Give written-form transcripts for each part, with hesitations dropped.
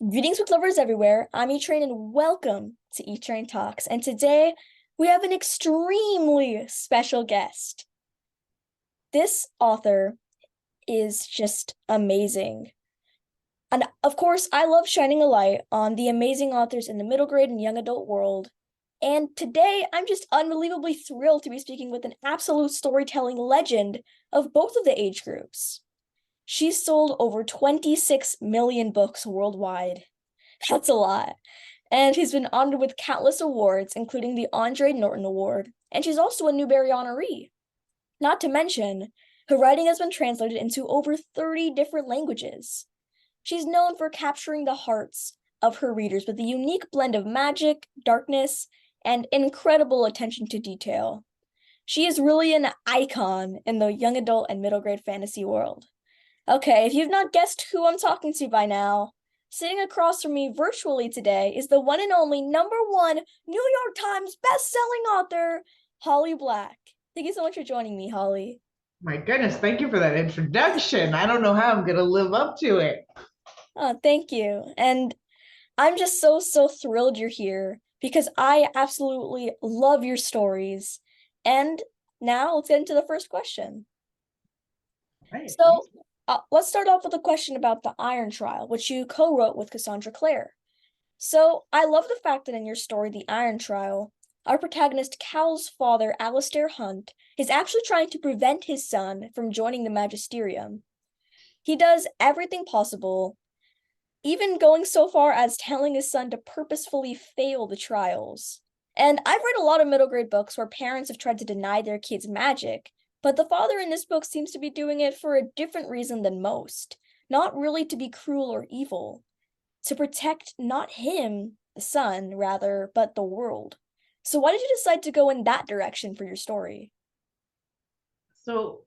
Greetings with lovers everywhere. I'm E-Train and welcome to E-Train Talks. And today we have an extremely special guest. This author is just amazing. And of course, I love shining a light on the amazing authors in the middle grade and young adult world. And today I'm just unbelievably thrilled to be speaking with an absolute storytelling legend of both of the age groups. She's sold over 26 million books worldwide. That's a lot. And she's been honored with countless awards, including the Andre Norton Award, and she's also a Newbery honoree. Not to mention, her writing has been translated into over 30 different languages. She's known for capturing the hearts of her readers with a unique blend of magic, darkness, and incredible attention to detail. She is really an icon in the young adult and middle grade fantasy world. Okay, if you've not guessed who I'm talking to by now, sitting across from me virtually today is the one and only #1 New York Times best-selling author, Holly Black. Thank you so much for joining me, Holly. My goodness, thank you for that introduction. I don't know how I'm going to live up to it. Oh, thank you. And I'm just so thrilled you're here because I absolutely love your stories. And now let's get into the first question. Right, So, awesome. let's start off with a question about the Iron Trial, which you co-wrote with Cassandra Clare. So, I love the fact that in your story, The Iron Trial, our protagonist Cal's father, Alistair Hunt, is actually trying to prevent his son from joining the Magisterium. He does everything possible, even going so far as telling his son to purposefully fail the trials. And I've read a lot of middle grade books where parents have tried to deny their kids magic, but the father in this book seems to be doing it for a different reason than most. Not really to be cruel or evil, to protect not him, the son, rather, but the world. So why did you decide to go in that direction for your story? So,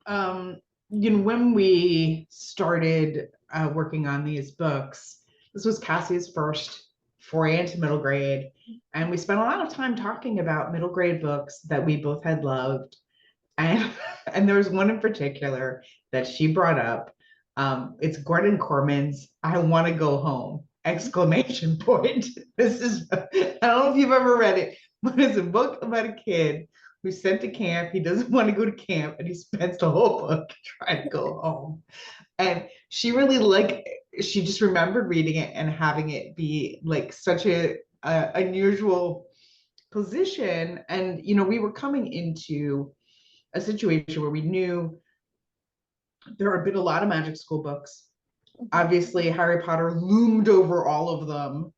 when we started working on these books, this was Cassie's first foray into middle grade. And we spent a lot of time talking about middle grade books that we both had loved. And, and there was one in particular that she brought up. It's Gordon Corman's I Want to Go Home! Exclamation point. This is, I don't know if you've ever read it, but it's a book about a kid who's sent to camp. He doesn't want to go to camp and he spends the whole book trying to go home. And she really she just remembered reading it and having it be like such a unusual position. And, we were coming into a situation where we knew there had been a lot of magic school books. Mhm. Obviously, Harry Potter loomed over all of them.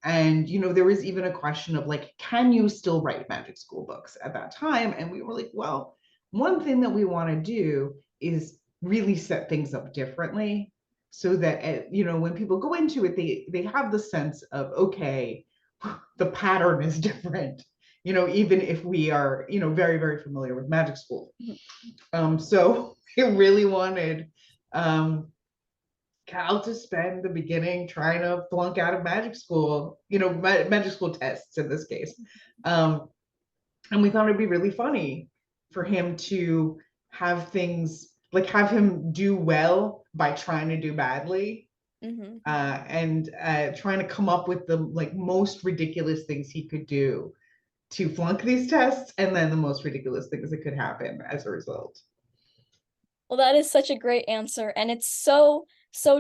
And, there was even a question of like, can you still write magic school books at that time? And we were like, well, one thing that we want to do is really set things up differently so that, when people go into it, they have the sense of, okay, the pattern is different, even if we are, very, very familiar with magic school. Mhm. So we really wanted um, Cal to spend the beginning trying to flunk out of magic school, magic school tests in this case. Um, and we thought it'd be really funny for him to have things like have him do well by trying to do badly Mhm. and trying to come up with the like most ridiculous things he could do to flunk these tests and then the most ridiculous things that could happen as a result. Well, that is such a great answer, and it's so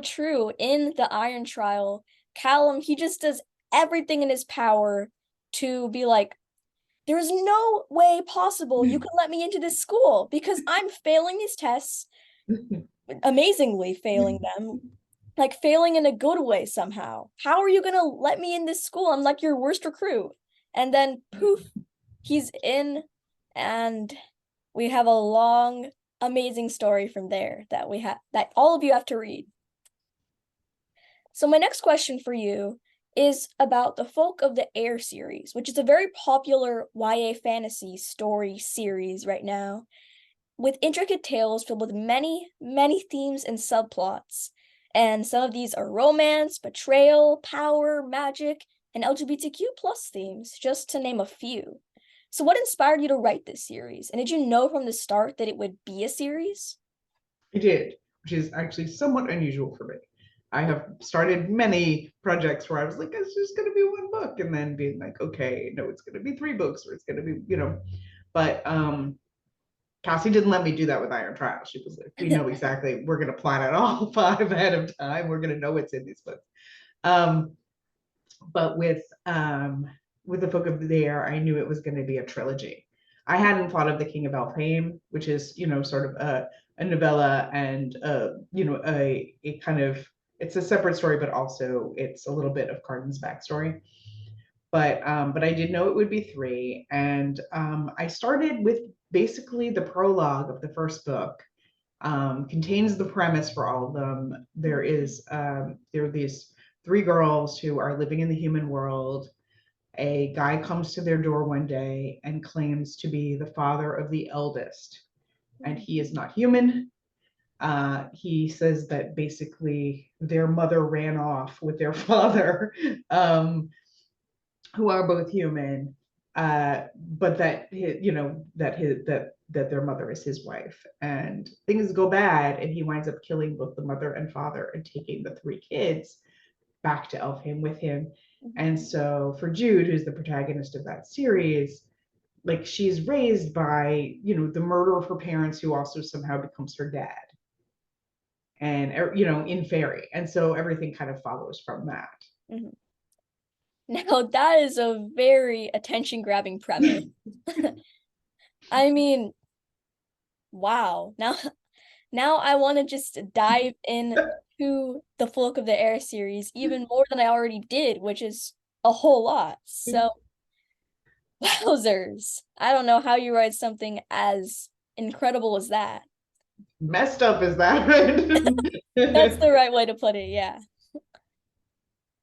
true. In the Iron Trial, Callum, he just does everything in his power to be like, there's no way possible you can let me into this school because I'm failing these tests, amazingly failing them, like failing in a good way somehow. How are you gonna let me in this school? I'm like your worst recruit. And then poof, he's in, and we have a long, amazing story from there that we have that all of you have to read. So my next question for you is about the Folk of the Air series, which is a very popular YA fantasy story series right now, with intricate tales filled with many themes and subplots. And some of these are romance, betrayal, power, magic, and LGBTQ plus themes, just to name a few. So what inspired you to write this series? And did you know from the start that it would be a series? I did, which is actually somewhat unusual for me. I have started many projects where I was like, it's just going to be one book, and then being like, okay, no, it's going to be 3 books, or it's going to be, but Cassie didn't let me do that with Iron Trial. She was like, we know exactly, we're going to plan it all 5 ahead of time. We're going to know what's in these books. But with the Book of the Air, I knew it was going to be a trilogy. I hadn't thought of The King of Elfhame, which is, sort of a novella and, a kind of, it's a separate story, but also it's a little bit of Carden's backstory. But I did know it would be 3. And I started with basically the prologue of the first book. Contains the premise for all of them. There are these 3 girls who are living in the human world. A guy comes to their door one day and claims to be the father of the eldest, and he is not human. He says that basically their mother ran off with their father, who are both human, but that that their mother is his wife, and things go bad, and he winds up killing both the mother and father and taking the 3 kids back to Elfhame with him. And so for Jude, who's the protagonist of that series, like, she's raised by, the murder of her parents, who also somehow becomes her dad, and in Fairy, and so everything kind of follows from that. Mm-hmm. Now that is a very attention-grabbing premise. I mean, wow. Now I want to just dive into the Folk of the Air series even more than I already did, which is a whole lot. So, wowzers. I don't know how you write something as incredible as that. Messed up, is that right? That's the right way to put it, yeah.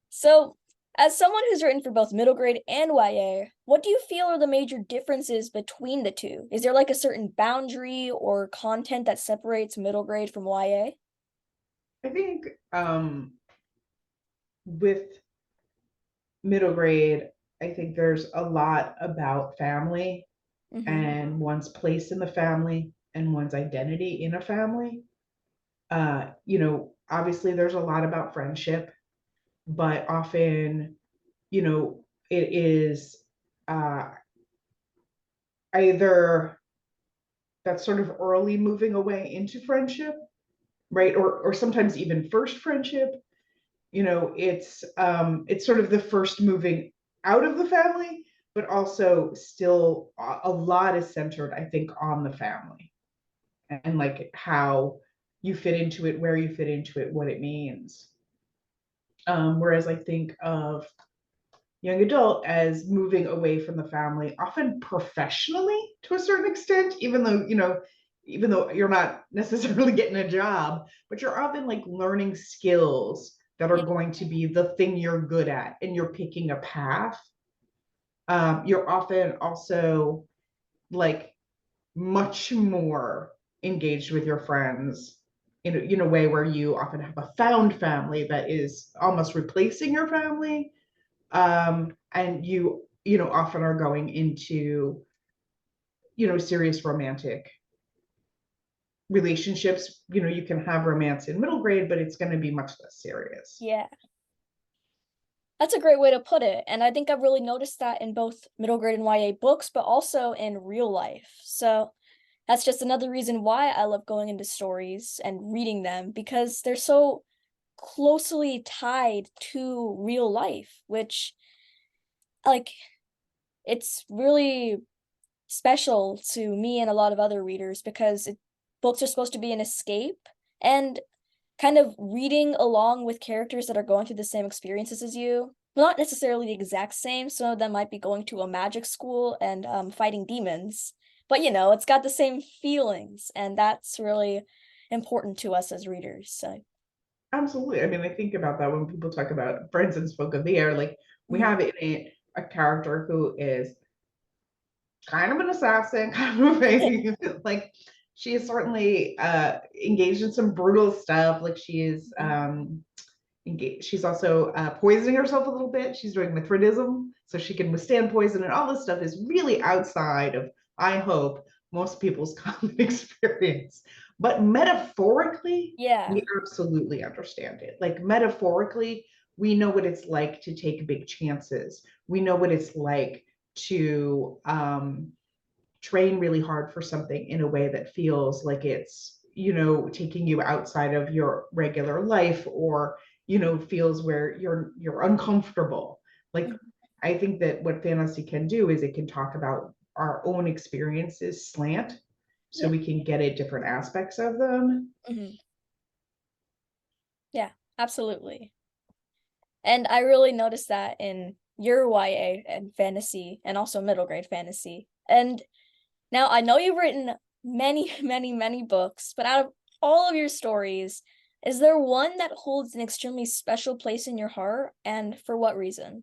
So, as someone who's written for both middle grade and YA, what do you feel are the major differences between the two? Is there like a certain boundary or content that separates middle grade from YA? I think with middle grade, I think there's a lot about family and one's place in the family and one's identity in a family. Obviously there's a lot about friendship, but often, it is either that sort of early moving away into friendship, right? Or sometimes even first friendship. It's sort of the first moving out of the family, but also still a lot is centered, I think, on the family, and like how you fit into it, where you fit into it, what it means. Whereas I think of young adult as moving away from the family, often professionally to a certain extent, even though you're not necessarily getting a job, but you're often like learning skills that are going to be the thing you're good at, and you're picking a path. You're often also like much more engaged with your friends in a way where you often have a found family that is almost replacing your family. And you often are going into serious romantic relationships. You can have romance in middle grade, but it's going to be much less serious. Yeah. That's a great way to put it. And I think I've really noticed that in both middle grade and YA books, but also in real life. So that's just another reason why I love going into stories and reading them, because they're so closely tied to real life, which, like, it's really special to me and a lot of other readers, because books are supposed to be an escape, and kind of reading along with characters that are going through the same experiences as you. Well, not necessarily the exact same. Some of them might be going to a magic school and fighting demons, but it's got the same feelings, and that's really important to us as readers. So. Absolutely. I mean, I think about that when people talk about, for instance, Book of the Air. Like, we have in it a character who is kind of an assassin, kind of a like, she is certainly engaged in some brutal stuff. Like, she is engaged. She's also poisoning herself a little bit. She's doing Mithridism, so she can withstand poison, and all this stuff is really outside of, I hope, most people's common experience. But metaphorically, Yeah. we absolutely understand it. Like metaphorically, we know what it's like to take big chances. We know what it's like to train really hard for something in a way that feels like it's, taking you outside of your regular life, or, feels where you're uncomfortable. Like, I think that what fantasy can do is it can talk about our own experiences slant, so Yeah. we can get at different aspects of them. Hmm. Yeah, absolutely. And I really noticed that in your YA and fantasy and also middle grade fantasy. And now I know you've written many, many, many books, but out of all of your stories, is there one that holds an extremely special place in your heart, and for what reason?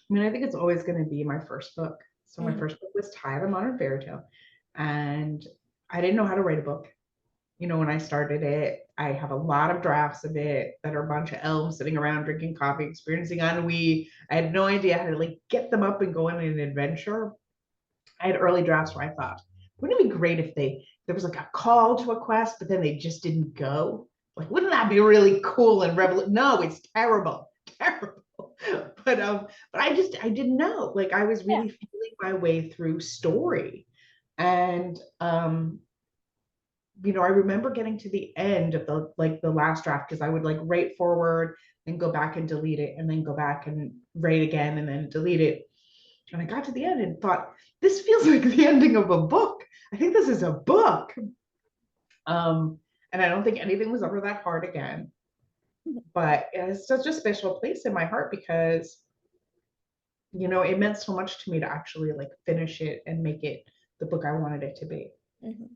I mean, I think it's always going to be my first book. So my Mhm. first book was Tide, a Modern Fairy Tale, and I didn't know how to write a book. When I started it, I have a lot of drafts of it that are a bunch of elves sitting around drinking coffee, experiencing ennui. I had no idea how to like get them up and go on an adventure. I had early drafts where I thought, wouldn't it be great if there was like a call to a quest, but then they just didn't go? Like, wouldn't that be really cool and revolutionary? No, it's terrible, terrible. But I didn't know. Like, I was Yeah. really feeling my way through story, and I remember getting to the end of the last draft, because I would like write forward and go back and delete it, and then go back and write again and then delete it. And I got to the end and thought, this feels like the ending of a book. I think this is a book. Um, and I don't think anything was ever that hard again. But it's such a special place in my heart because, it meant so much to me to actually like finish it and make it the book I wanted it to be. Mhm.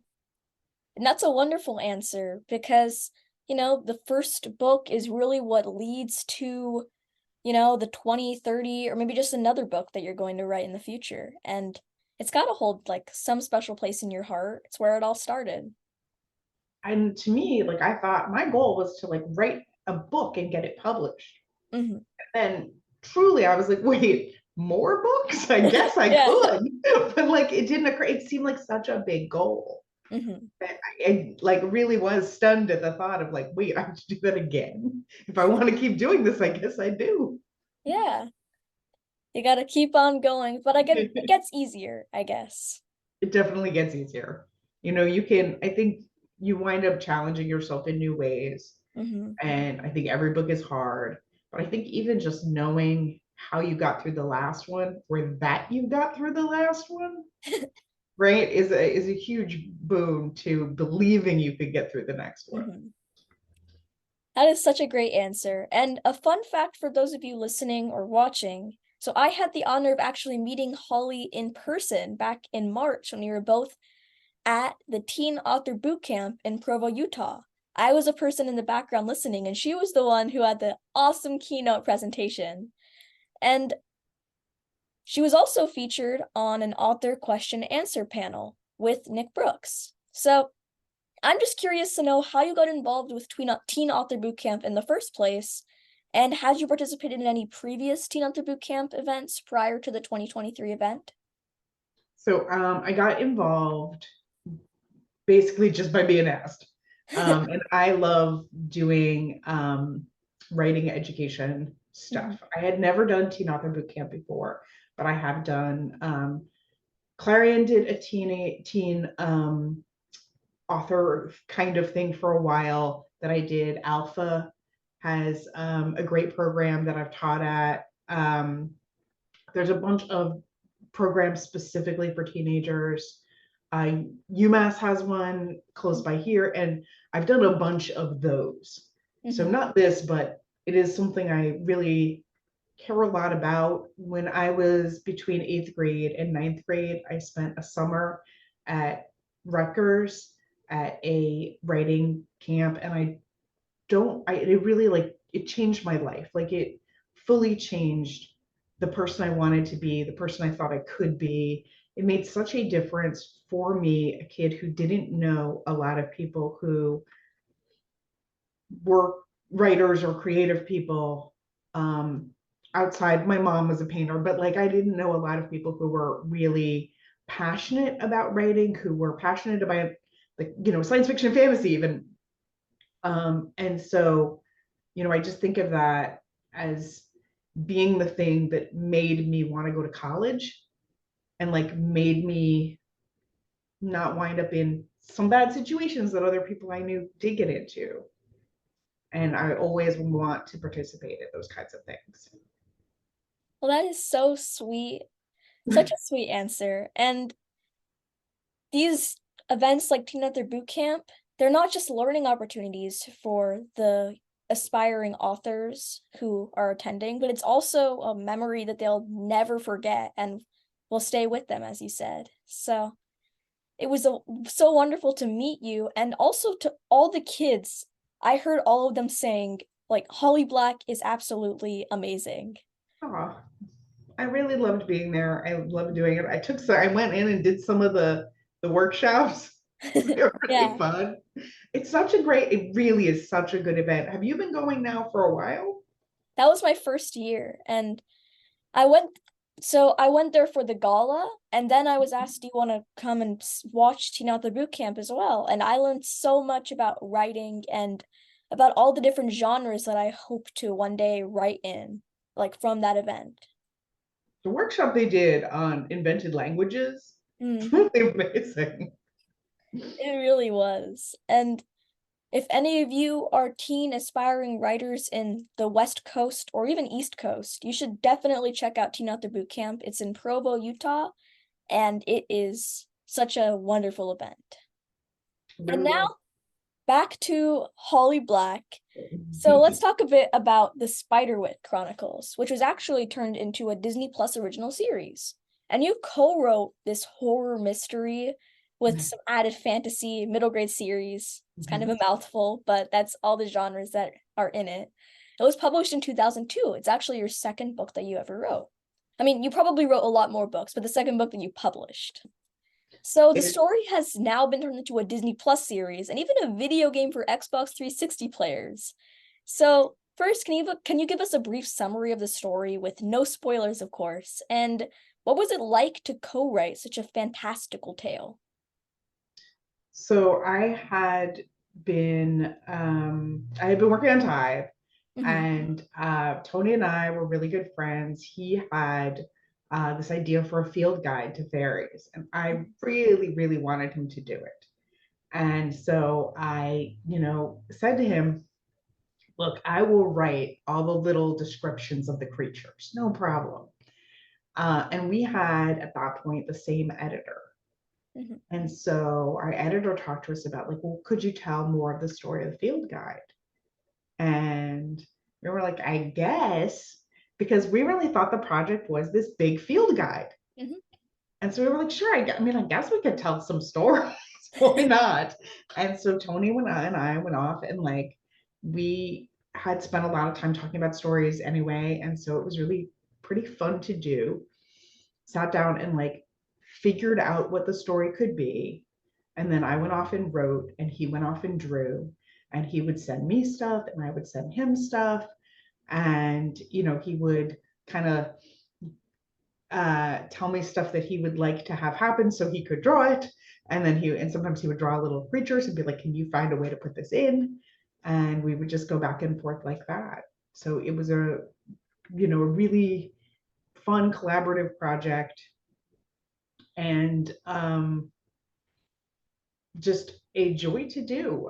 And that's a wonderful answer because, the first book is really what leads to, the 20, 30, or maybe just another book that you're going to write in the future. And it's got to hold like some special place in your heart. It's where it all started. And to me, like I thought my goal was to like write a book and get it published. Hmm. And truly I was like, wait, more books? I guess I Yeah. could. But like it didn't occur. It seemed like such a big goal. Hmm. I like really was stunned at the thought of like, wait, I have to do that again. If I want to keep doing this, I guess I do. Yeah. You got to keep on going, but I get it It gets easier, I guess. definitely gets easier. You can, I think you wind up challenging yourself in new ways. Hmm. And I think every book is hard. But I think even just knowing how you got through the last one, or that you got through the last one, right, is a huge boon to believing you could get through the next one. Hmm. That is such a great answer. And a fun fact for those of you listening or watching. So I had the honor of actually meeting Holly in person back in March when we were both at the Teen Author Boot Camp in Provo, Utah. I was a person in the background listening, and she was the one who had the awesome keynote presentation. And she was also featured on an author question answer panel with Nick Brooks. So I'm just curious to know how you got involved with Teen Author Bootcamp in the first place, and had you participated in any previous Teen Author Bootcamp events prior to the 2023 event? So I got involved basically just by being asked. And I love doing writing education Mhm. stuff. I had never done Teen Author Bootcamp before, but I have done. Clarion did a teen author kind of thing for a while that I did. Alpha has a great program that I've taught at. There's a bunch of programs specifically for teenagers. UMass has one close by here, and I've done a bunch of those. So Mhm. not this, but it is something I really care a lot about. When I was between eighth grade and ninth grade, I spent a summer at Rutgers at a writing camp, and it really like it changed my life. Like it fully changed the person I wanted to be, the person I thought I could be. It made such a difference for me, a kid who didn't know a lot of people who were writers or creative people. um, Outside, my mom was a painter, but like I didn't know a lot of people who were really passionate about writing, who were passionate about like, science fiction and fantasy even. And so, I just think of that as being the thing that made me want to go to college and like made me not wind up in some bad situations that other people I knew did get into. And I always want to participate in those kinds of things. Well, that is so sweet. Such a sweet answer. And these events like Teen Author Boot Camp, they're not just learning opportunities for the aspiring authors who are attending, but it's also a memory that they'll never forget and will stay with them, as you said. So it was so wonderful to meet you, and also to all the kids. I heard all of them saying, like, Holly Black is absolutely amazing. Oh, I really loved being there. I loved doing it. I went in and did some of the workshops. They were really Yeah, fun. It really is such a good event. Have you been going now for a while? that was my first year, and I went I went there for the gala, and then I was asked, "Do you want to come and watch Teen Out the Boot Camp as well?" And I learned so much about writing and about all the different genres that I hope to one day write in, like from that event. The workshop they did on invented languages, Mm, really amazing. it really was. And if any of you are teen aspiring writers in the West Coast or even East Coast, you should definitely check out Teen Out the Boot Camp. It's in Provo, Utah, and it is such a wonderful event. And Really now was. back to Holly Black. So let's talk a bit about the Spiderwick Chronicles, which was actually turned into a Disney Plus original series. And you co-wrote this horror mystery with some added fantasy middle grade series. It's kind of a mouthful, but that's all the genres that are in it. It was published in 2002. It's actually your second book that you ever wrote. I mean, you probably wrote a lot more books, but the second book that you published. So the It, story has now been turned into a Disney Plus series and even a video game for Xbox 360 players. So first, can you give us a brief summary of the story with no spoilers, of course, and what was it like to co-write such a fantastical tale? so I had been working on Tide, Hmm. and Tony and I were really good friends. He had this idea for a field guide to fairies, and I really, really wanted him to do it. And so I, said to him, look, I will write all the little descriptions of the creatures, no problem. And we had at that point the same editor. Hmm. And so our editor talked to us about, like, well, could you tell more of the story of the field guide? And we were like, I guess, because we really thought the project was this big field guide. Hmm. And so we were like, sure, I guess we could tell some stories. Why not? And so Tony and I went off, and like we had spent a lot of time talking about stories anyway. And so it was really pretty fun to do. Sat down and like figured out what the story could be. And then I went off and wrote, and he went off and drew. And he would send me stuff, and I would send him stuff. And, he would kind of tell me stuff that he would like to have happen so he could draw it. And sometimes he would draw little creatures and be like, can you find a way to put this in? And we would just go back and forth like that. So it was a really fun collaborative project, and just a joy to do.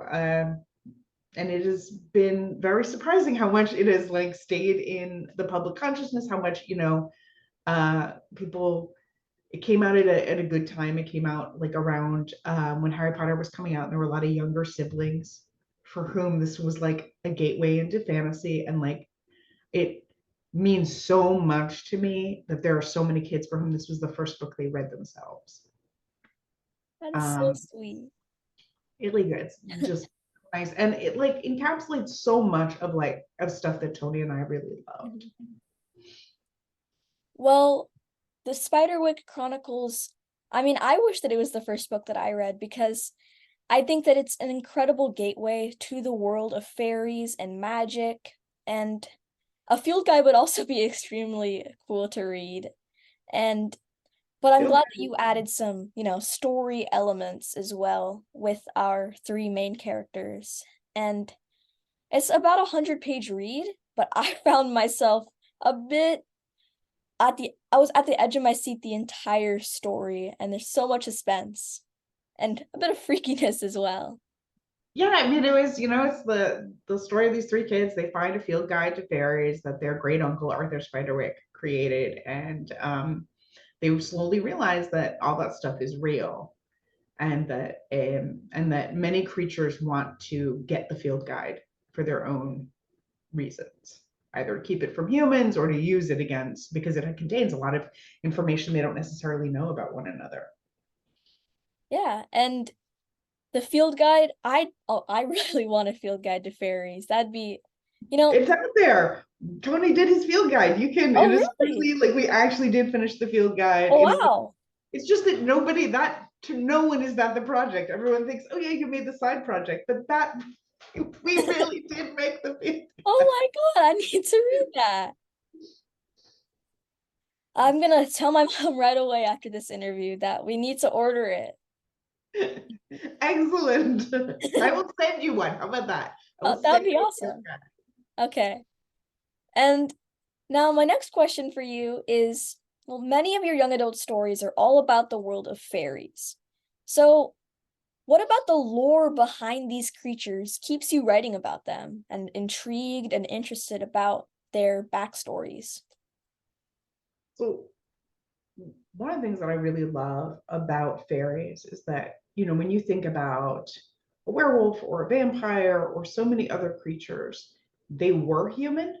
And it has been very surprising how much it has like stayed in the public consciousness, how much, people, it came out at a good time. It came out like around when Harry Potter was coming out, and there were a lot of younger siblings for whom this was like a gateway into fantasy. And like it means so much to me that there are so many kids for whom this was the first book they read themselves. That is so Um, sweet. really good. It's just nice. And it like encapsulates so much of stuff that Tony and I really loved. Mhm. Well, the Spiderwick Chronicles, I mean, I wish that it was the first book that I read because I think that it's an incredible gateway to the world of fairies and magic, and a field guide would also be extremely cool to read. And But I'm Feel glad that good. you added some, story elements as well with our three main characters. And it's about 100-page read, but I found myself a bit I was at the edge of my seat the entire story, and there's so much suspense and a bit of freakiness as well. Yeah, I mean, it was, it's the story of these three kids. They find a field guide to fairies that their great uncle Arthur Spiderwick created, and they slowly realize that all that stuff is real, and that many creatures want to get the field guide for their own reasons, either to keep it from humans or to use it against, because it contains a lot of information they don't necessarily know about one another. Yeah, and the field guide, I really want a field guide to fairies. That'd be, you know, It's out there. Tony did his field guide. You can, it oh is really? really like we actually did finish the field guide. Oh It is, wow. it's just that nobody, that to no one is that the project. Everyone thinks, oh yeah, you made the side project, but that we really did make the field. Oh my God, I need to read that. I'm gonna tell my mom right away after this interview that we need to order Excellent. I it. will send you one. How about that? I will Oh, that send would be you a field awesome. guide. Okay. And now my next question for you is, well, many of your young adult stories are all about the world of fairies. So, what about the lore behind these creatures keeps you writing about them and intrigued and interested about their backstories? So one of the things that I really love about fairies is that, when you think about a werewolf or a vampire or so many other creatures, they were human,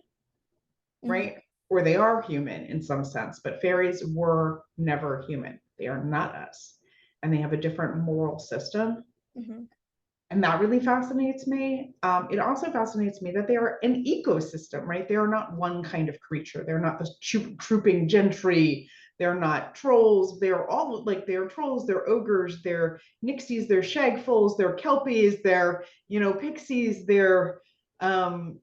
Mm-hmm, right? Or they are human in some sense, but fairies were never human. They are not us. And they have a different moral system. mm-hmm, And that really fascinates me. It also fascinates me that they are an ecosystem, right? They are not one kind of creature. They're not the trooping gentry. They're not trolls. They're all like they're trolls, they're ogres, they're nixies, they're shagfuls, they're kelpies, they're pixies, they're um,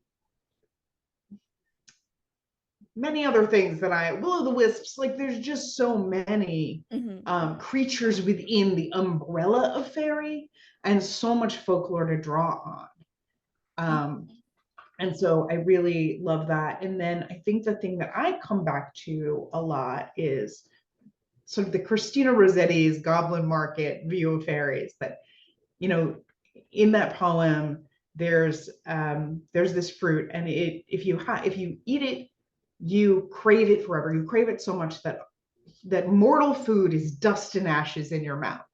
many other things that I will o' the wisps. Like there's just so many mm-hmm. creatures within the umbrella of fairy, and so much folklore to draw on. Um, and so I really love that. And then I think the thing that I come back to a lot is sort of the Christina Rossetti's Goblin Market view of fairies. That you know, in that poem, there's this fruit, and if you eat it, you crave it forever. You crave it so much that mortal food is dust and ashes in your mouth,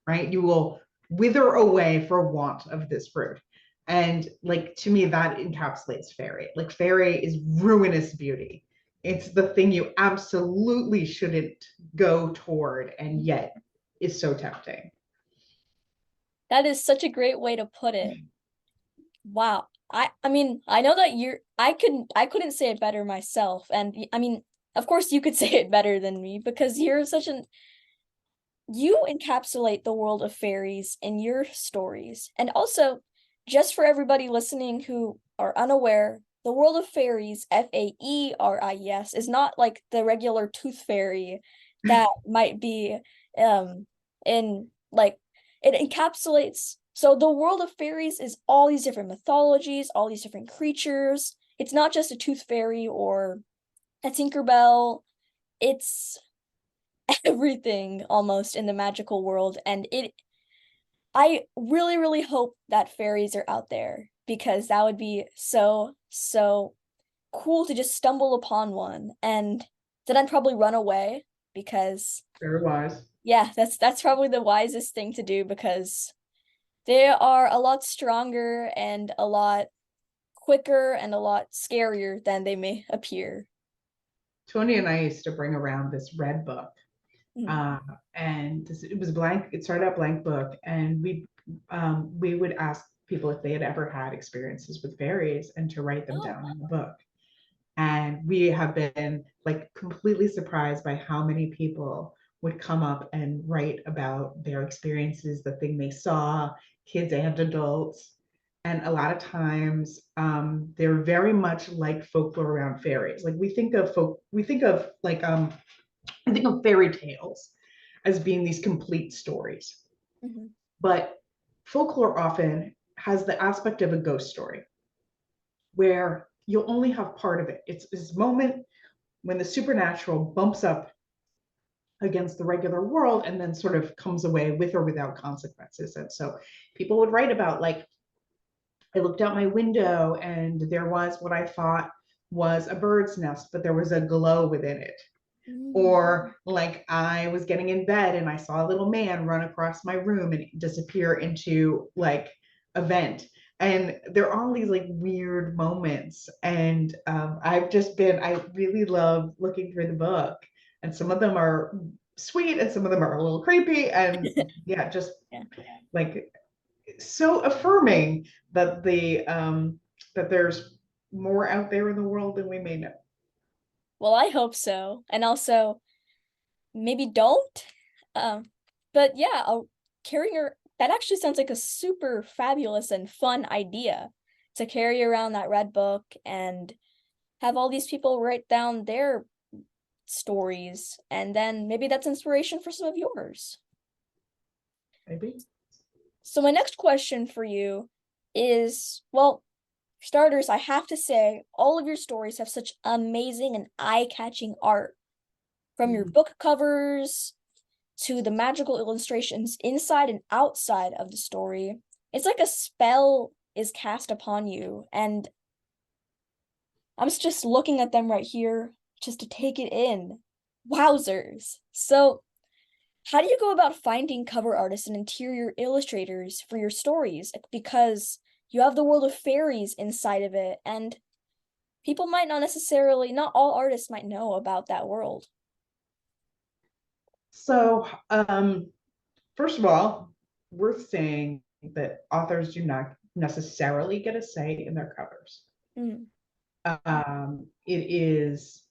right? You will wither away for want of this fruit. And like to me, that encapsulates fairy. Like fairy is ruinous beauty. It's the thing you absolutely shouldn't go toward, and yet is so tempting. That is such a great way to put it. Wow. I mean, I know that I couldn't say it better myself. And I mean, of course you could say it better than me because you encapsulate the world of fairies in your stories. And also, just for everybody listening who are unaware, the world of fairies, faeries, is not like the regular tooth fairy that might be um in like it encapsulates. So the world of fairies is all these different mythologies, all these different creatures. It's not just a tooth fairy or a Tinkerbell. It's everything almost in the magical world, and it I really really hope that fairies are out there because that would be so cool to just stumble upon one, and then I'd probably run away because Very wise. yeah, that's probably the wisest thing to do because they are a lot stronger and a lot quicker and a lot scarier than they may appear. Tony and I used to bring around this red book, Mm. uh, and it was blank. It started out blank book, and we would ask people if they had ever had experiences with fairies and to write them Oh, down in the book. And we have been like completely surprised by how many people would come up and write about their experiences, the thing they saw, kids and adults. And a lot of times they're very much like folklore around fairies. Like we think of like I think of fairy tales as being these complete stories, Mm-hmm. but folklore often has the aspect of a ghost story where you'll only have part of it. It's this moment when the supernatural bumps up against the regular world and then sort of comes away with or without consequences. And so people would write about, like, I looked out my window and there was what I thought was a bird's nest, but there was a glow within it. Mm-hmm. Or like I was getting in bed and I saw a little man run across my room and disappear into like a vent. And there are all these like weird moments. And I really love looking through the book. And some of them are sweet and some of them are a little creepy. And yeah, just Yeah. like so affirming that that there's more out there in the world than we may know. Well, I hope so. And also, maybe don't. Um, but yeah, carry your that actually sounds like a super fabulous and fun idea to carry around that red book and have all these people write down their stories, and then maybe that's inspiration for some of yours. Maybe. So my next question for you is, well, for starters, I have to say all of your stories have such amazing and eye-catching art, from your Mm. book covers to the magical illustrations inside and outside of the story. It's like a spell is cast upon you, and I'm just looking at them right here just to take it in. Wowzers. So, how do you go about finding cover artists and interior illustrators for your stories? Because you have the world of fairies inside of it, and people might not necessarily, not all artists might know about that world. So, first of all, worth saying that authors do not necessarily get a say in their covers. Mm, It is,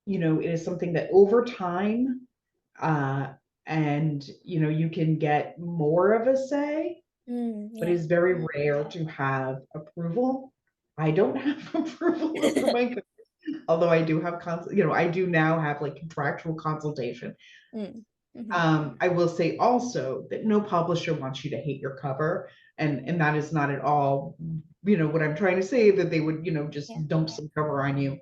it is something that over time, uh, and you can get more of a say, but yeah. it's very rare to have approval. I don't have approval over my covers, although I do have I do now have like contractual consultation. Mm, mhm. I will say also that no publisher wants you to hate your cover, and that is not at all, what I'm trying to say, that they would, Yeah. just dump some cover on you,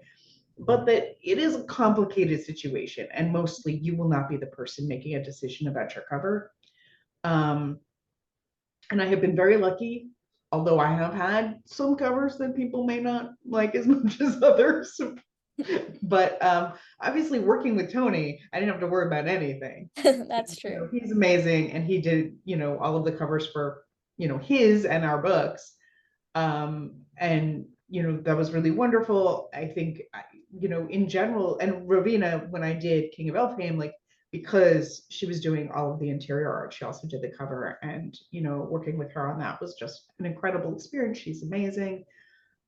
but that it is a complicated situation, and mostly you will not be the person making a decision about your cover. Um, and I have been very lucky, although I have had some covers that people may not like as much as others. But obviously, working with Tony, I didn't have to worry about anything. That's true. He's amazing, and he did, all of the covers for, his and our books. And that was really wonderful. I think, in general, and Rovina, when I did King of Elfhame, like, because she was doing all of the interior art, she also did the cover, and working with her on that was just an incredible experience. She's amazing.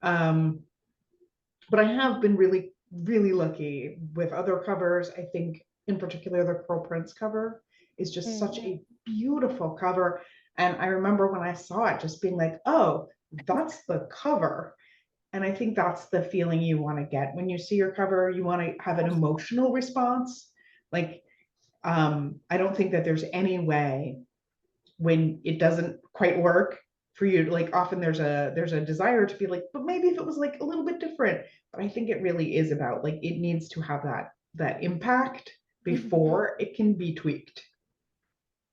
um but I have been really, really lucky with other covers. I think in particular the Pearl Prince cover is just such Mm, a beautiful cover. And I remember when I saw it just being like, oh, that's the cover. And I think that's the feeling you want to get when you see your cover. You want to have an emotional response. Like, I don't think that there's any way when it doesn't quite work for you, like often there's a desire to be like, but maybe if it was like a little bit different. But I think it really is about, like, it needs to have that impact mhm. before it can be tweaked.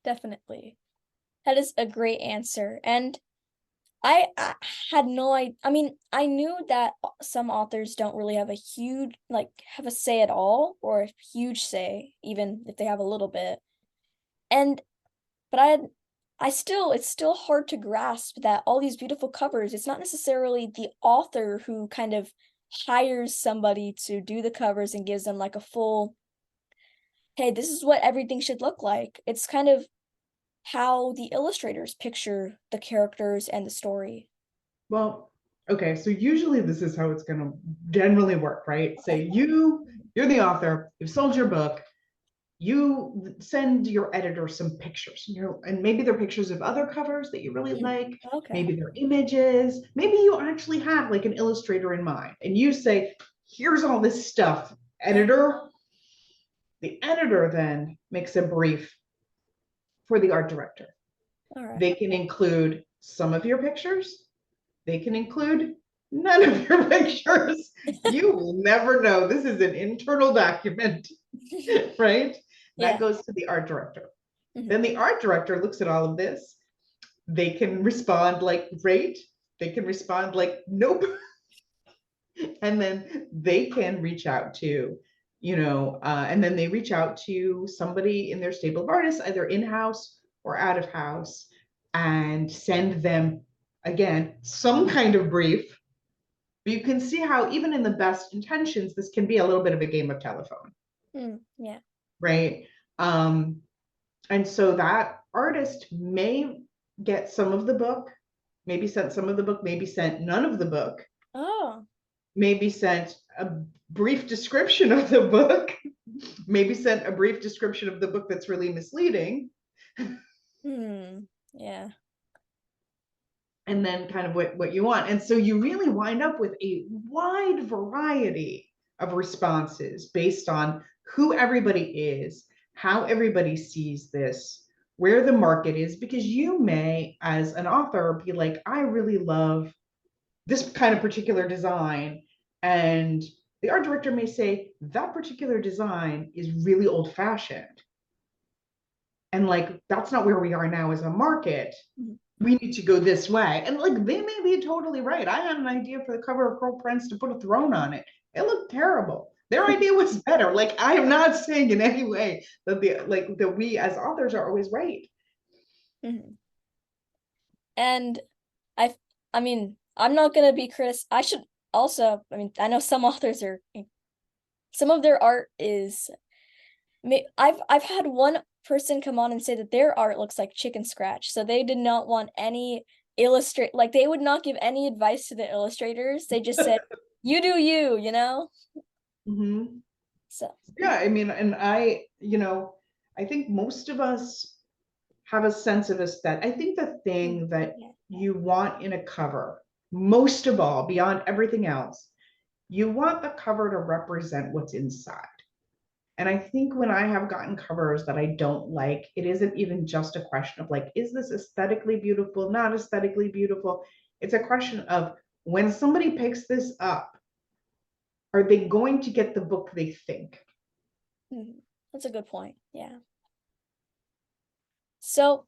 Definitely. That is a great answer. And I had no idea. I mean, I knew that some authors don't really have a huge, like, have a say at all, or a huge say, even if they have a little bit. And, but it's still hard to grasp that all these beautiful covers, it's not necessarily the author who kind of hires somebody to do the covers and gives them like a full, hey, this is what everything should look like. It's kind of how the illustrators picture the characters and the story. Well, okay, so usually this is how it's going to generally work, right? Say you're the author, you've sold your book, you send your editor some pictures, and maybe they're pictures of other covers that you really Mm, like, okay. maybe they're images, maybe you actually have like an illustrator in mind, and you say, here's all this stuff, editor, The editor then makes a brief for the art director. All right. They can include some of your pictures. They can include none of your pictures. You will never know. This is an internal document, right? That Yeah. goes to the art director. Mhm. Then the art director looks at all of this. They can respond like, great. They can respond like, nope. And then they can reach out to, and then they reach out to somebody in their stable of artists, either in-house or out of house, and send them, again, some kind of brief. But you can see how even in the best intentions, this can be a little bit of a game of telephone, Yeah. right? And so that artist may get some of the book, maybe sent some of the book, maybe sent none of the book, Oh. maybe sent a brief description of the book, maybe sent a brief description of the book that's really misleading. Yeah. And then kind of what you want. And so you really wind up with a wide variety of responses based on who everybody is, how everybody sees this, where the market is, because you may, as an author, be like, I really love this kind of particular design. And the art director may say, that particular design is really old fashioned. And like, that's not where we are now as a market. Mhm. We need to go this way. And like, they may be totally right. I had an idea for the cover of Pearl Prince to put a throne on it. It looked terrible. Their idea was better. Like, I am not saying in any way that that we as authors are always right. Mhm. And I I mean, I'm not gonna be I should also, I mean, I know some authors are, some of their art is, I've had one person come on and say that their art looks like chicken scratch, so they did not want any illustrate, like, they would not give any advice to the illustrators. They just said, "You do you," you know? Mm-hmm. So, Yeah, I mean, and I think most of us have a sense of aesthetic. I think the thing that yeah. you want in a cover, most of all, beyond everything else, you want the cover to represent what's inside. And I think when I have gotten covers that I don't like, it isn't even just a question of like, is this aesthetically beautiful, not aesthetically beautiful? It's a question of when somebody picks this up, are they going to get the book they think? That's a good point. Yeah. So,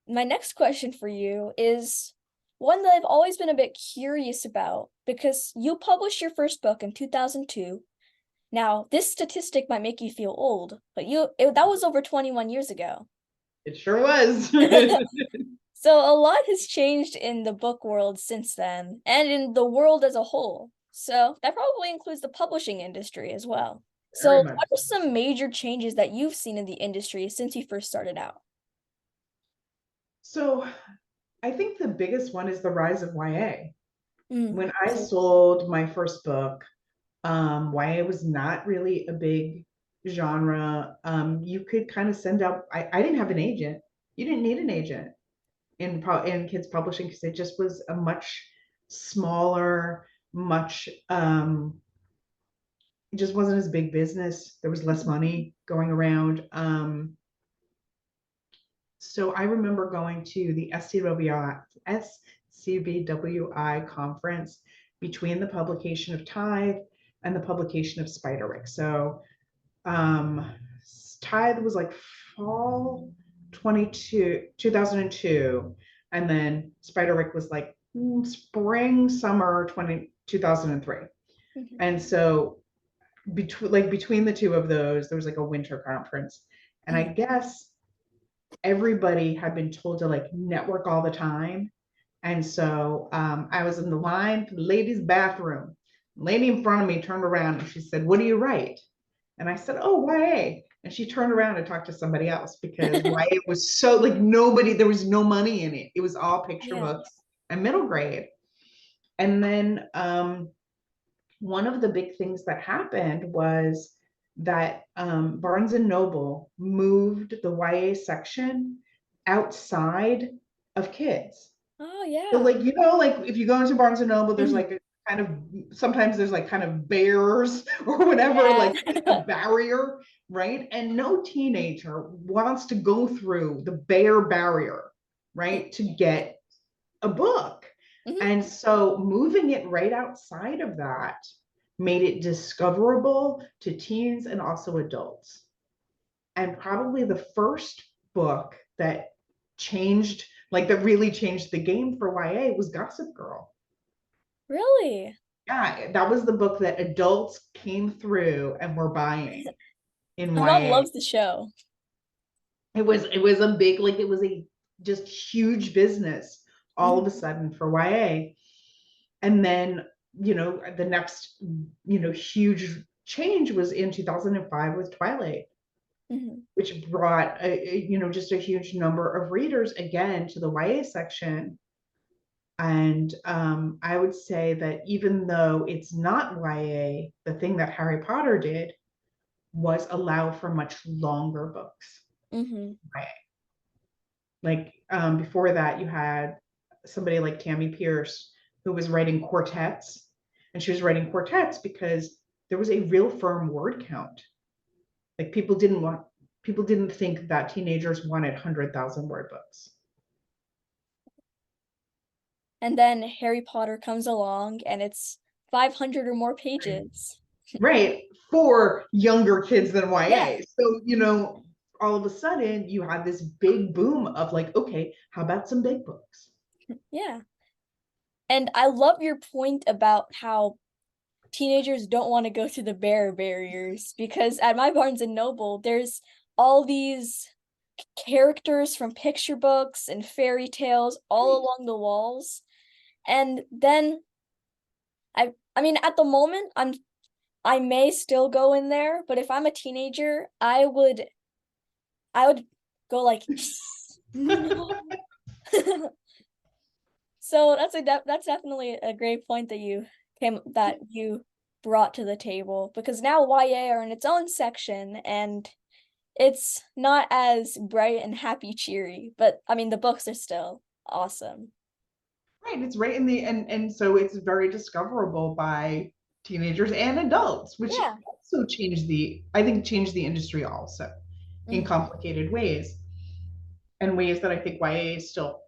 my next question for you is one that I've always been a bit curious about, because you published your first book in 2002. Now, this statistic might make you feel old, but that was over 21 years ago. It sure was. So a lot has changed in the book world since then, and in the world as a whole. So that probably includes the publishing industry as well. So Very much. what are some major changes that you've seen in the industry since you first started out? So I think the biggest one is the rise of YA. When I So, sold my first book, YA was not really a big genre. You could kind of send out, I didn't have an agent. You didn't need an agent in kids publishing because it just was a much smaller, much it just wasn't as big business. There was less money going around. So I remember going to the SCBWI conference between the publication of Tithe and the publication of Spiderwick. So um, Tithe was like fall 2002, and then Spiderwick was like spring, summer 2003. And so between the two of those, there was like a winter conference. And I guess everybody had been told to like network all the time. And so I was in the line for the ladies' bathroom. The lady in front of me turned around and she said, "What do you write?" And I said, "Oh, YA." And she turned around and talked to somebody else because YA was so like nobody, there was no money in it. It was all picture yeah. books and middle grade. And then one of the big things that happened was that Barnes and Noble moved the YA section outside of kids. Oh So yeah. like, like if you go into Barnes and Noble, there's like kind of, sometimes there's like kind of bears or whatever, Yeah. like a barrier, right? And no teenager wants to go through the bear barrier, right, to get a book. Mhm. And so moving it right outside of that made it discoverable to teens and also adults. And probably the first book that changed, like that really changed the game for YA was Gossip Girl. Really? Yeah, that was the book that adults came through and were buying in My mom YA. loves the show. It was a big, like it was a just huge business all of a Mhm. sudden for YA. And then, the next, huge change was in 2005 with Twilight, Mhm. which brought just a huge number of readers again to the YA section. And I would say that even though it's not YA, the thing that Harry Potter did was allow for much longer books. Mhm. Like before that, you had somebody like Tammy Pierce who was writing quartets, and she was writing quartets because there was a real firm word count. Like people didn't think that teenagers wanted 100,000 word books. And then Harry Potter comes along and it's 500 or more Right. pages. Right, for younger kids than Yeah. YA. So, all of a sudden you have this big boom of like, okay, how about some big books? Yeah. And I love your point about how teenagers don't want to go through the bear barriers because at my Barnes and Noble, there's all these characters from picture books and fairy tales all Right. along the walls. And then I mean at the moment I may still go in there, but if I'm a teenager, I would go like no. So that's definitely a great point that you brought to the table because now YA are in its own section and it's not as bright and happy cheery, but I mean the books are still awesome. Right, it's right in the and so it's very discoverable by teenagers and adults, which Yeah. also changed the industry also in Mhm. complicated ways, and ways that I think YA is still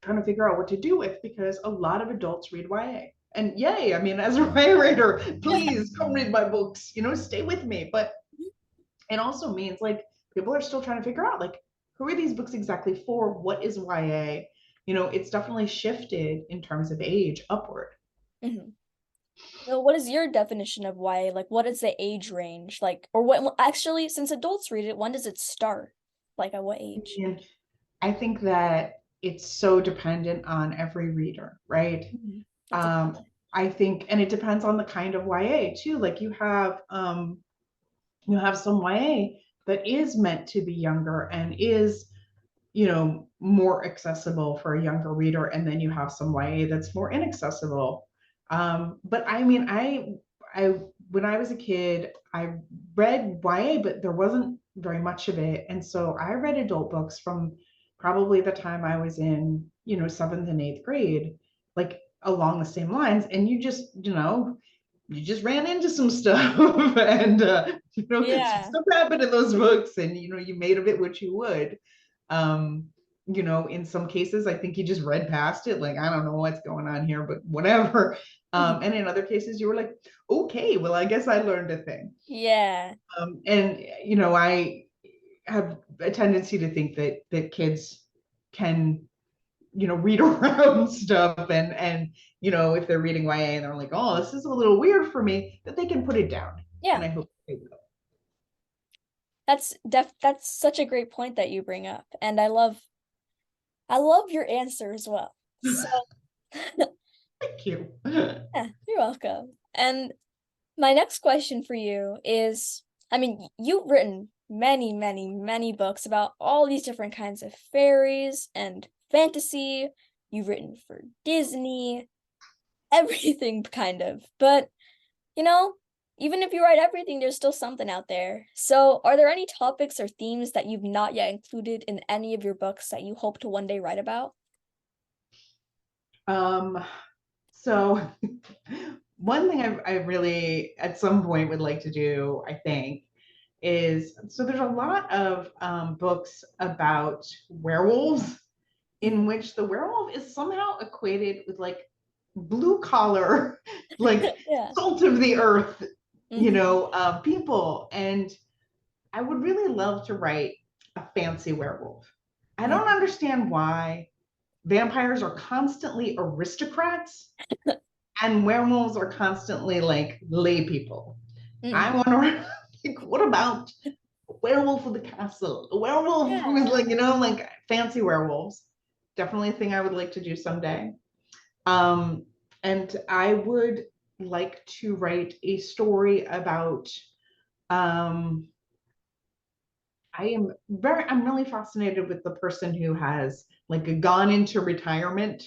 trying to figure out what to do with, because a lot of adults read YA. And yay, I mean, as a YA reader, please come read my books, stay with me. But it also means like people are still trying to figure out like who are these books exactly for? What is YA? It's definitely shifted in terms of age upward. Mhm. So what is your definition of YA? Like what is the age range? Like or what actually since adults read it, when does it start? Like at what age? And I think that it's so dependent on every reader, right? Mhm. That's a Um, I think, and it depends on the kind of YA too. Like you have some YA that is meant to be younger and is, more accessible for a younger reader, and then you have some YA that's more inaccessible. But I mean, I when I was a kid, I read YA, but there wasn't very much of it, and so I read adult books from probably the time I was in, seventh and eighth grade, like along the same lines, and you just ran into some stuff and some Yeah. stuff happened in those books, and you made of it what you would. um in some cases I think you just read past it, like I don't know what's going on here, but whatever. Mhm. And in other cases you were like, okay, well I guess I learned a thing. Yeah. And I have a tendency to think that kids can read around stuff, and if they're reading YA and they're like, oh, this is a little weird for me, that they can put it down. And Yeah. I hope they will. That's such a great point that you bring up. And I love your answer as well. So Thank you. yeah, you're welcome. And my next question for you is, I mean, you've written many, many, many books about all these different kinds of fairies and fantasy. You've written for Disney, everything kind of. But, you know, even if you write everything, there's still something out there. So, are there any topics or themes that you've not yet included in any of your books that you hope to one day write about? um So one thing I really at some point would like to do, I think, is so there's a lot of books about werewolves in which the werewolf is somehow equated with like blue collar, like Yeah. salt of the earth, Hmm. people. And I would really love to write a fancy werewolf. I don't Hmm. understand why vampires are constantly aristocrats and werewolves are constantly like lay people. I Hmm. wonder, like, what about a werewolf with a castle? A werewolf who is Yeah. like, like fancy werewolves. Definitely a thing I would like to do someday. And I would like to write a story about um I'm really fascinated with the person who has like gone into retirement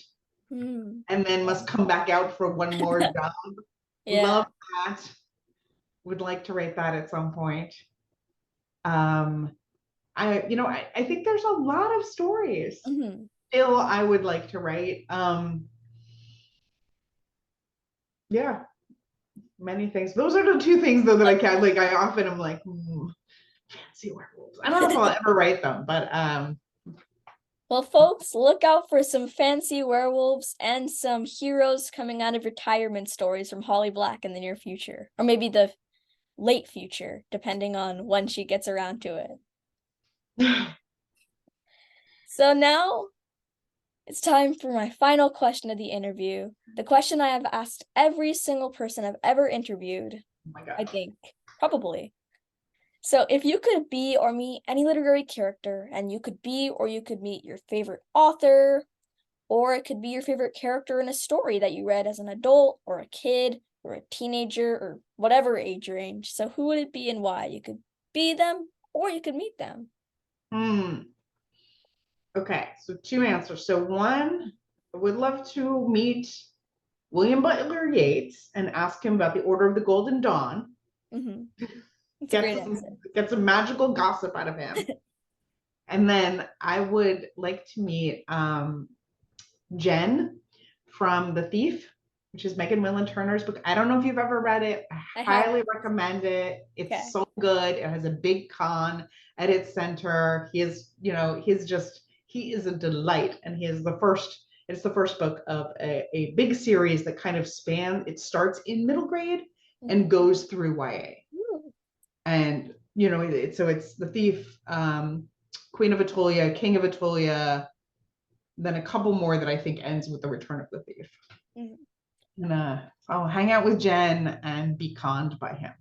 Mm. and then Yeah. must come back out for one more job. Yeah. Love that. Would like to write that at some point. Um, I think there's a lot of stories Hmm. still I would like to write. Yeah, many things. Those are the two things though that I can like. I often am like, fancy werewolves. I don't know if I'll ever write them, but Well, folks, look out for some fancy werewolves and some heroes coming out of retirement stories from Holly Black in the near future, or maybe the late future, depending on when she gets around to it. So now it's time for my final question of the interview. The question I have asked every single person I've ever interviewed, oh my god. I think, probably. So if you could be or meet any literary character, and you could be or you could meet your favorite author, or it could be your favorite character in a story that you read as an adult or a kid or a teenager or whatever age range. So who would it be and why? You could be them or you could meet them. Hmm. Okay, so two answers. So one, I would love to meet William Butler Yeats and ask him about the Order of the Golden Dawn. Mm-hmm. It's a Get great answer. some magical gossip out of him. And then I would like to meet Jen from The Thief, which is Megan Willen Turner's book. I don't know if you've ever read it. I I have. highly recommend it. It's Okay. so good. It has a big con at its center. He is a delight. And it's the first book of a big series that kind of it starts in middle grade and Mm-hmm. goes through YA. Ooh. And so it's The Thief, Queen of Atolia, King of Atolia, then a couple more that I think ends with the Return of the Thief. Mhm. And I'll hang out with Jen and be conned by him.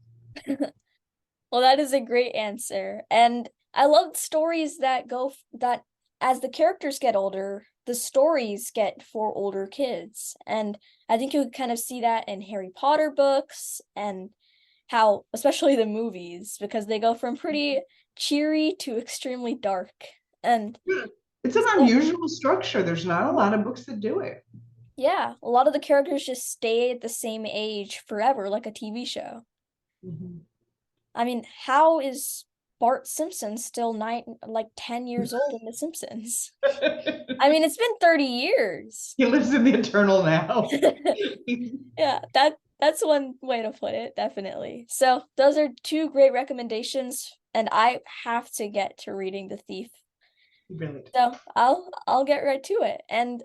Well, that is a great answer. And I love stories that that as the characters get older, the stories get for older kids. And I think you can kind of see that in Harry Potter books and how, especially the movies, because they go from pretty cheery to extremely dark. And It's an so, unusual structure. There's not a lot of books that do it. yeah, a lot of the characters just stay at the same age forever, like a TV show. Mhm. I mean, how is Bart Simpson still 10 years old in The Simpsons? I mean, it's been 30 years. He lives in the eternal now. Yeah, that's one way to put it, definitely. So those are two great recommendations, and I have to get to reading The Thief. Brilliant. So I'll get right to it. And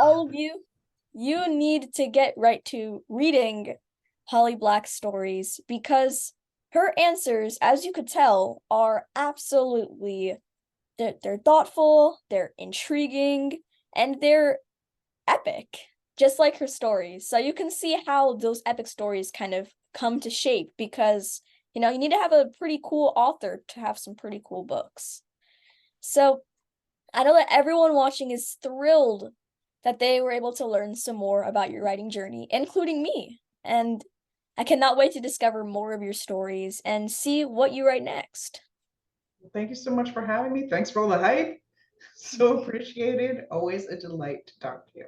all of you, you need to get right to reading Holly Black's stories because her answers, as you could tell, are absolutely they're thoughtful, they're intriguing, and they're epic, just like her stories. So you can see how those epic stories kind of come to shape because you need to have a pretty cool author to have some pretty cool books. So I know that everyone watching is thrilled that they were able to learn some more about your writing journey, including me. And I cannot wait to discover more of your stories and see what you write next. Thank you so much for having me. Thanks for all the hype. So appreciated. Always a delight to talk to you.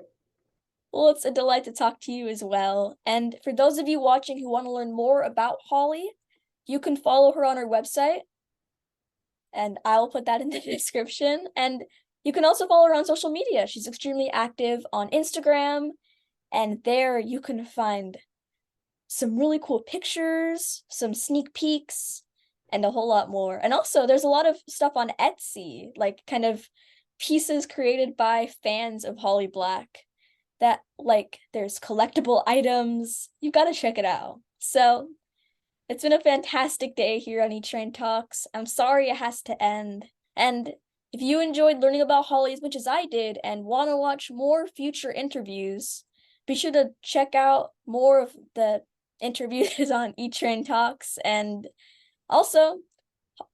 Well, it's a delight to talk to you as well. And for those of you watching who want to learn more about Holly, you can follow her on her website, and I'll put that in the description. And you can also follow her on social media. She's extremely active on Instagram And there you can find some really cool pictures, some sneak peeks, and a whole lot more. And also, there's a lot of stuff on Etsy, like kind of pieces created by fans of Holly Black that, like, there's collectible items. You gotta check it out. So, it's been a fantastic day here on E-Train Talks. I'm sorry it has to end. And if you enjoyed learning about Holly as much as I did and want to watch more future interviews, be sure to check out more of the interviews on E-Train Talks. And also,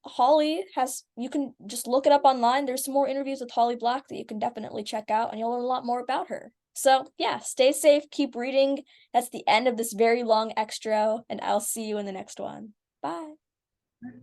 Holly has, you can just look it up online. There's some more interviews with Holly Black that you can definitely check out, and you'll learn a lot more about her. So, yeah, stay safe, keep reading. That's the end of this very long extra, and I'll see you in the next one. Bye.